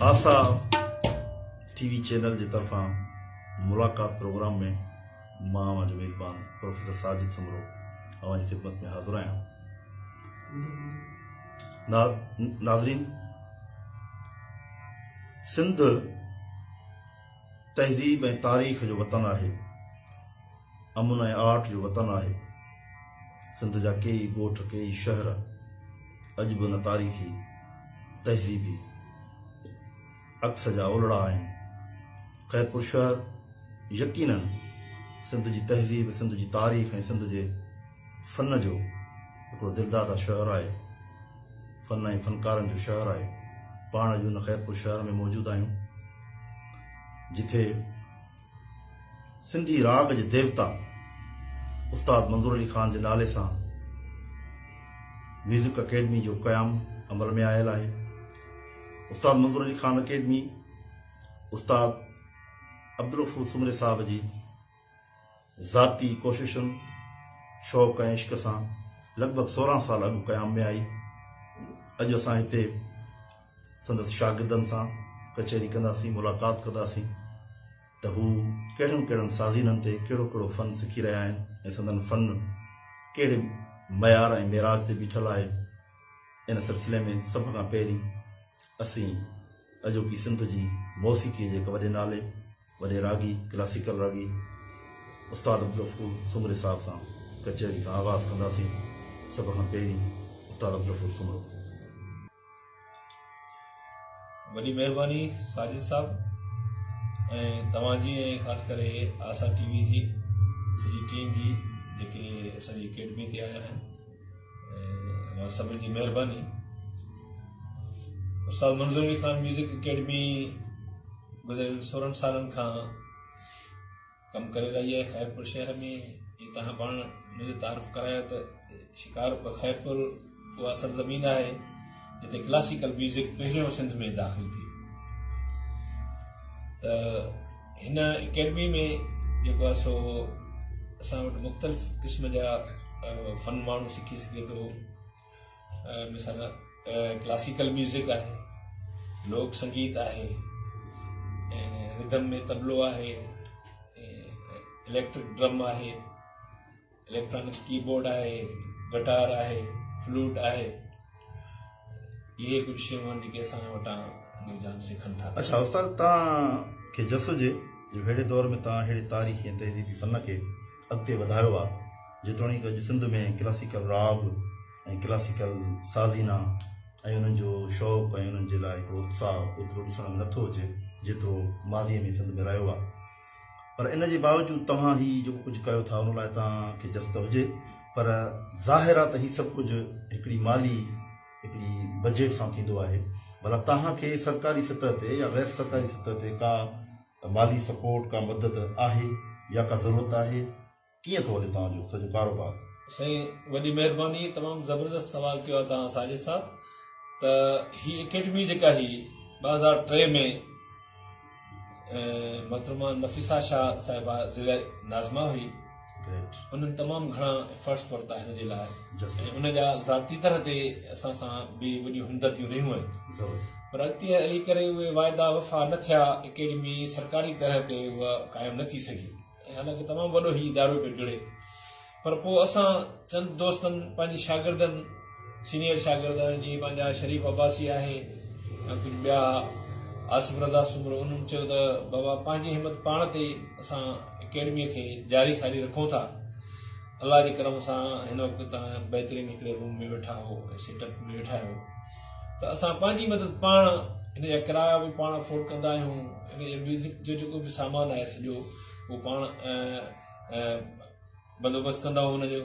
आसा TV channel की तरफा मुलाकात प्रोग्राम में मां जो मेज़बान प्रोफेसर साजिद समरो अवां जी खिदमत में हाज़िर आहियां। नाज़रीन, सिंध तहज़ीब ऐं तारीख़ जो वतन आहे, अमन ऐं आर्ट जो वतन आहे। सिंध जा कई ॻोठ कई शहर अॼु बि न तारीख़ी तहज़ीबी अक्स जा ओलड़ा आहिनि। ख़ैरपुर शहर यकीनन सिंध जी तहज़ीब, सिंध जी तारीख़ ऐं सिंध जे फ़न जो हिकिड़ो दिलदादा शहर आहे, फ़न ऐं फ़नकारनि जो शहर आहे। पाण जो हिन ख़ैरपुर शहर में मौजूदु आहियूं, जिथे सिंधी राग जे देवता उस्ताद मंज़ूर अली ख़ान जे नाले सां म्यूज़िक अकेडमी जो क़याम अमल में आयल आहे। उस्ताद मंज़ूर अली ख़ान अकेडमी उस्ताद अब्दुल गफ़ूर सुमरे साहब जी ज़ाती कोशिशुनि, शौक़ ऐं इश्क सां लॻभॻि 16 साल अॻु क़याम में आई। अॼु असां हिते संदसि शागिर्दनि सां कचहरी कंदासीं, मुलाक़ात कंदासीं त हू कहिड़ियुनि कहिड़ियुनि साज़ीननि ते कहिड़ो कहिड़ो फ़न सिखी रहिया आहिनि ऐं संदन फ़न कहिड़े मयार ऐं मेराज ते बीठल आहे। इन सिलसिले में सभ खां पहिरीं असीं अॼोकी सिंध जी मौसीक़ी जे वॾे नाले, वॾे रागी, क्लासिकल रागी उस्ताद अब्दुल गफ़ूर सुमरे साहब सां कचहरी खां आगाज़ कंदासीं। सभ खां पहिरीं उस्ताद अब्दुल गफ़ूर सुमरो। वॾी महिरबानी साजिद साहब ऐं तव्हांजी ऐं ख़ासि करे आसा टीवी जी सॼी टीम जी जेके असांजी अकेडमी ते आया आहिनि ऐं सभिनी जी महिरबानी। उस्ताद मंज़ूर अली ख़ान म्यूज़िक अकेडमी गुज़िरियल 16 सालनि खां कमु करे रही आहे ख़ैरपुर शहर में। जीअं तव्हां पाण मुंहिंजो तारीफ़ करायो त शिकार ख़ैरपुर उहा सरज़मीन आहे जिते क्लासिकल म्यूज़िक पहिरियों सिंध में दाख़िल थी। त हिन अकेडमी में जेको आहे सो असां वटि मुख़्तलिफ़ क़िस्म जा फ़न माण्हू सिखी सघे थो। मिसाल क्लासिकल म्यूज़िक आहे, लोक संगीत आहे, रिदम में तबलो आहे, इलेक्ट्रिक ड्रम आहे, इलेक्ट्रॉनिक कीबोर्ड आहे, गिटार आहे, फ्लूट आहे। इहे कुझु शयूं आहिनि जेके असां वटां जाम सिखनि था। अच्छा उस्ताद, तव्हांखे जस हुजे जो अहिड़े दौर में तव्हां अहिड़े तारीख़ी ऐं तहज़ीबी फ़न खे अॻिते वधायो आहे, जेतोणीकि अॼु सिंध में क्लासिकल राग ऐं क्लासिकल साज़ीना ऐं उन्हनि जो शौक़ु ऐं उन्हनि जे लाइ हिकिड़ो उत्साह एतिरो ॾिसण में नथो अचे जेतिरो माज़ीअ में सिंध में रहियो आहे। पर इन जे बावजूदि तव्हां ही जेको कुझु कयो था उन लाइ तव्हांखे जस त हुजे, पर ज़ाहिर आहे त हीउ सभु कुझु हिकिड़ी माली हिकिड़ी बजट सां थींदो आहे। भला तव्हांखे सरकारी सतह ते या गैर सरकारी सतह ते का माली सपोर्ट, का मदद आहे या का ज़रूरत आहे? कीअं थो हले तव्हांजो सॼो कारोबार? साईं वॾी महिरबानी, तमामु ज़बरदस्त सवाल कयो आहे तव्हां साजिद साहब। त हीअ अकेडमी जेका ही 2003 में मोहतरमा नफ़ीसा शाह साहिबा ज़िले नाज़मा हुई, उन्हनि तमामु घणा एफर्ट्स वरिता हिन जे लाइ ऐं उन जा ज़ाती तरह ते असां सां बि वॾियूं हमदर्दियूं रहियूं आहिनि। पर अॻिते हली करे उहे वाइदा वफ़ा न थिया, अकेडमी सरकारी तरह ते उहा क़ाइमु न थी सघी ऐं हालांकि तमामु वॾो ही इदारो पियो जुड़े। पर पोइ असां चंद दोस्तनि पंहिंजे शागिर्दनि, सीनियर शागिर्द जीअं पंहिंजा शरीफ़ अब्बासी आहे या कुझु ॿिया आसिफ रज़ा सुमरो, उन्हनि चयो त बाबा पंहिंजी हिमत पाण ते असां अकेडमीअ खे जारी सारी रखूं था। अलाह जे करम सां हिन वक़्तु तव्हां बहितरीन हिकिड़े रूम में वेठा हो ऐं सेटअप में वेठा आहियो, त असां पंहिंजी मदद पाण हिन जा किराया बि पाण अफोर्ड कंदा आहियूं। हिन जो म्यूज़िक जो जेको बि सामान आहे सॼो उहो पाण बंदोबस्तु कंदा आहियूं हुनजो।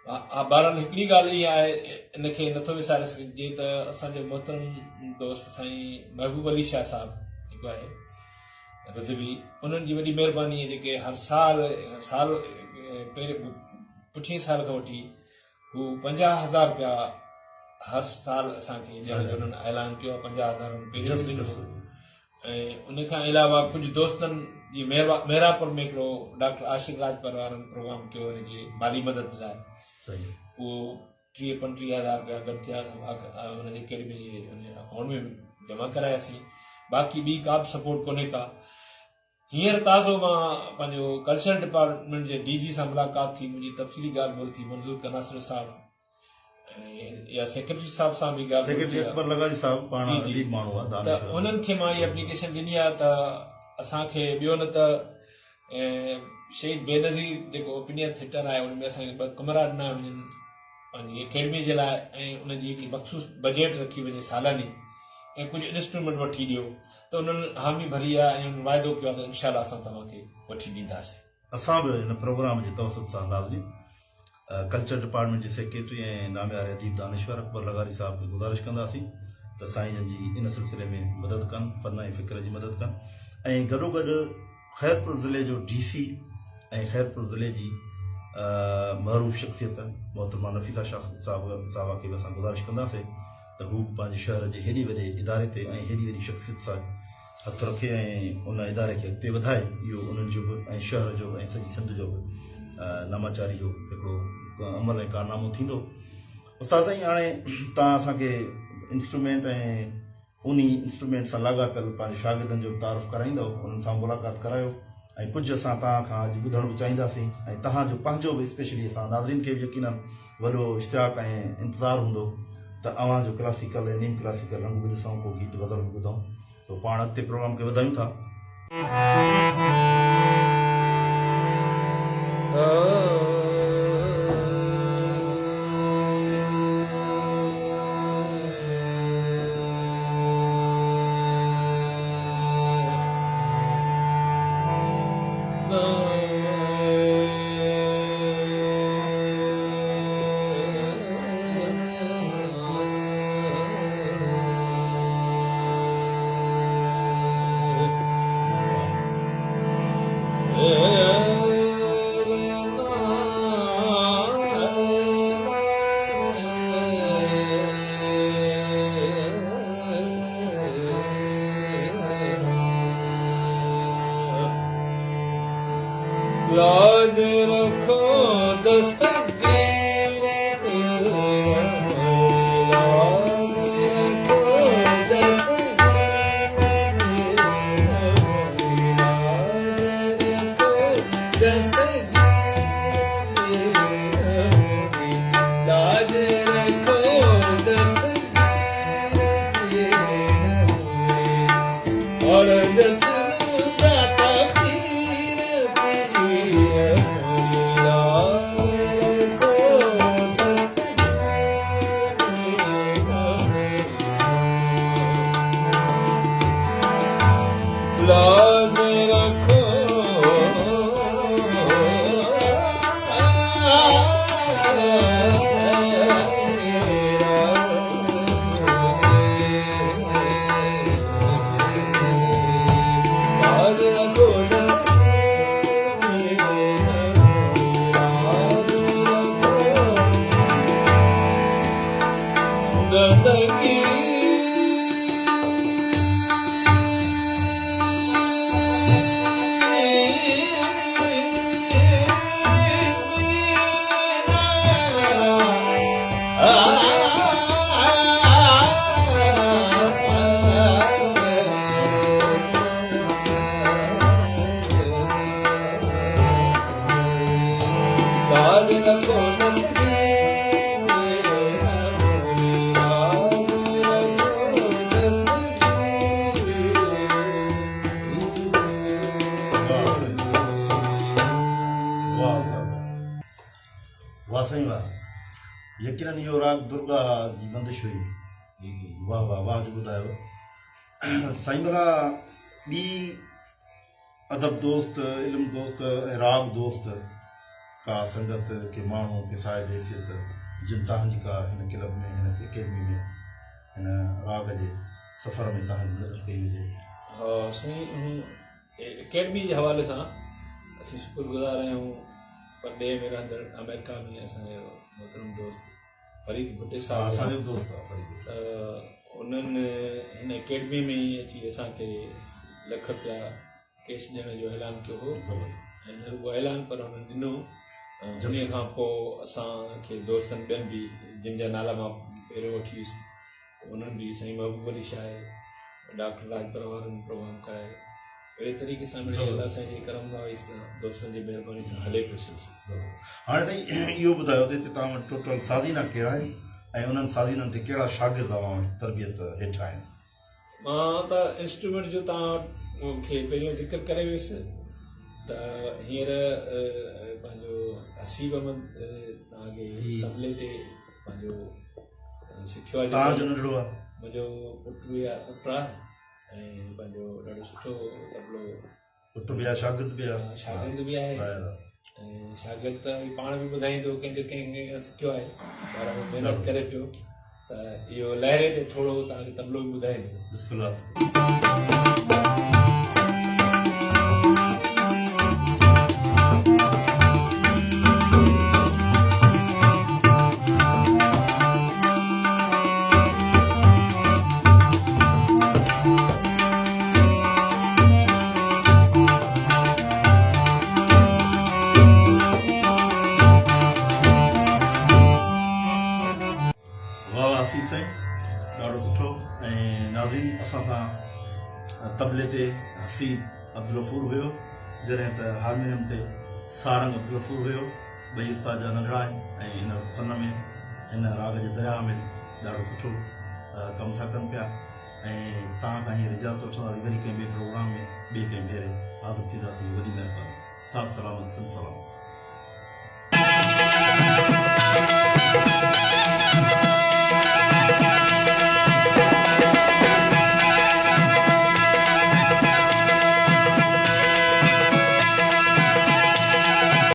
बहरहाल हिकिड़ी ॻाल्हि इहा आहे, इनखे नथो विसारे सघिजे त असांजे मोहतरम दोस्त साईं महबूब अली शाह साहब जेको आहे रज़वी, उन्हनि जी वॾी महिरबानी आहे जेके हर साल पहिरें पुठीं साल खां वठी हू 50,000 रुपया हर साल असांखे ॾियण जो उन्हनि ऐलान कयो आहे। 50,000 ऐं उन खां अलावा कुझु दोस्तनि जी मेहरापुर में हिकिड़ो डॉक्टर आशिक़ लाजपत वारनि प्रोग्राम कयो हिनजी माली मदद लाइ, उहो 30-35,000 रुपया गॾु थिया हुनजी अकेडमी जे अकाउंट में जमा करायासीं। बाक़ी ॿी का बि सपोर्ट कोन्हे का। हींअर ताज़ो मां पंहिंजो कल्चरल डिपार्टमेंट जे DG सां मुलाक़ात थी, मुंहिंजी तफ़सीली ॻाल्हि ॿोल थी, मंज़ूर कनासर साहिबु या सेक्रेटरी साहब सां बि ॻाल्हि सेक्रेटरी अकबर लगारी साहब पाण जी, जी। अदीब माण्हू आहे, त दानिश्वर। उन्हनि खे मां इहा एप्लीकेशन ॾिनी आहे त असांखे ॿियो न त शहीद बेनज़ीर जेको ओपिनियन थिएटर आहे उनमें असांखे 2 कमरा ॾिना वञनि पंहिंजी अकेडमी जे लाइ, ऐं उनजी हिकु मख़सूस बजट रखी वञे सालानी, ऐं कुझु इंस्ट्रूमेंट वठी ॾियो। त उन्हनि हामी भरी आहे ऐं वाइदो कयो आहे त इनशाला असां तव्हांखे वठी ॾींदासीं। असां बि हिन प्रोग्राम जे तवसत सां लाज़मी कल्चर डिपार्टमेंट जे सेक्रेटरी ऐं नामियारे अदीब दानिश्वर अकबर लगारी साहब खे गुज़ारिश कंदासीं त साईं जन जी इन सिलसिले में मदद कनि, फन ऐं फ़िक्र जी मदद कनि। ऐं गॾोगॾु ख़ैरपुर ज़िले जो DC ऐं ख़ैरपुर ज़िले जी महरूफ़ शख़्सियत मोहतरमा नफ़ीसा साहिबा खे बि असां गुज़ारिश कंदासीं त हू पंहिंजे शहर जे हेॾी वॾे इदारे ते ऐं हेॾी वॾी शख़्सियत सां हथु रखे ऐं उन इदारे खे अॻिते वधाए। इहो उन्हनि जो बि ऐं शहर जो ऐं सॼी सिंध जो बि नमाचारी जो हिकिड़ो अमल ऐं कारनामो थींदो। उस्ताद साईं, हाणे तव्हां असांखे इंस्ट्रूमेंट ऐं उन इंस्ट्रूमेंट सां लाॻापियल पंहिंजे शागिर्दनि जो तारुफ़ कराईंदव, उन्हनि सां मुलाक़ात करायो, ऐं कुझु असां तव्हां खां अॼु ॿुधण बि चाहींदासीं, ऐं तव्हांजो पंहिंजो बि स्पेशली असां नाज़रीन खे बि यकीनन वॾो इश्तियाक़ ऐं इंतज़ारु हूंदो त अव्हांजो क्लासिकल ऐं नीम क्लासिकल रंग बि ॾिसूं, को गीत ग़ज़ल बि ॿुधूं। तो पाण अॻिते प्रोग्राम खे वधायूं था। लाज रखो दस्तगीर लाज रखो दस्तगीर लाज रखो दस्तगीर लाज रखो दस्तगीर और लाज रखो यकीनन इहो राग दुर्गा जी बंदिश हुई। वाह वाह वाह जो ॿुधायो साईं। भला ॿी अदब दोस्त, इल्म दोस्त ऐं राग दोस्त का संगत के माण्हू के साहिब हैसियत जिन तव्हांजी का हिन क्लब में, हिन अकेडमी में, हिन राग जे सफ़र में तव्हांजी मदद कई हुजे? हा साईं, अकेडमी जे हवाले सां असीं शुक्रगुज़ार आहियूं। परॾे में रहंदड़ अमेरिका में असांजो मोहतरम दोस्त फरीद भुट्टे साहब, असांजो दोस्त आहे फरीद। उन्हनि हिन अकेडमी में ई अची असांखे लख रुपया कैश ॾियण जो ऐलान कयो हो, ऐं न रुॻो ऐलान पर हुननि ॾिनो। उन खां पोइ असांखे दोस्तनि ॿियनि बि जिन जा नाला मां पहिरियों वठी वियुसि, त उन्हनि बि साईं महबूब अली शाह डॉक्टर राज परवारन प्रोग्राम करायो अहिड़े तरीक़े सां मिली अलाह असांजे करम नवाज़ी सां दोस्तनि जी महिरबानी सां हले पियो सिलसिलो। हाणे साईं इहो ॿुधायो त हिते तव्हां वटि टोटल साज़ीना कहिड़ा आहिनि ऐं उन्हनि साज़ीननि ते कहिड़ा शागिर्द तव्हां वटि तरबियत हेठि आहिनि? मां त इंस्ट्रूमेंट जो तव्हां खे पहिरियों ज़िक्र करे वियुसि त हींअर पंहिंजो हसीब अहमद तव्हांखे तबले ते पंहिंजो सिखियो आहे। तव्हांजो नंढड़ो आहे? मुंहिंजो पुटु बि आहे, पुटु आहे ऐं पंहिंजो ॾाढो सुठो तबलो। पुटु बि आहे, शागिर्द बि आहे? शागिर्द बि आहे ऐं शागिर्द त पाण बि ॿुधाईंदो कंहिंखे कंहिं सिखियो आहे, ॿार महिनत करे पियो त इहो लहरे ते थोरो तव्हांखे तबलो बि ॿुधाईंदो। बिस्मिल्लाह। आसिफ साईं ॾाढो सुठो। ऐं नाज़रीन असां सां तबले ते हसीब अब्दुल गफूर हुयो, जॾहिं त हारमोनियम ते सारंग अब्दुल गफूर हुयो। ॿई उस्ताद जा नंढड़ा आहिनि ऐं हिन फन में हिन राग जे दरिया में ॾाढो सुठो कमु था कनि पिया। ऐं तव्हां खां हीअं इजाज़त वठंदासीं वरी कंहिं ॿिए प्रोग्राम में ॿिए कंहिं भेरे हाज़िर थींदासीं। वॾी महिरबानी। साथ सलामत सलाम।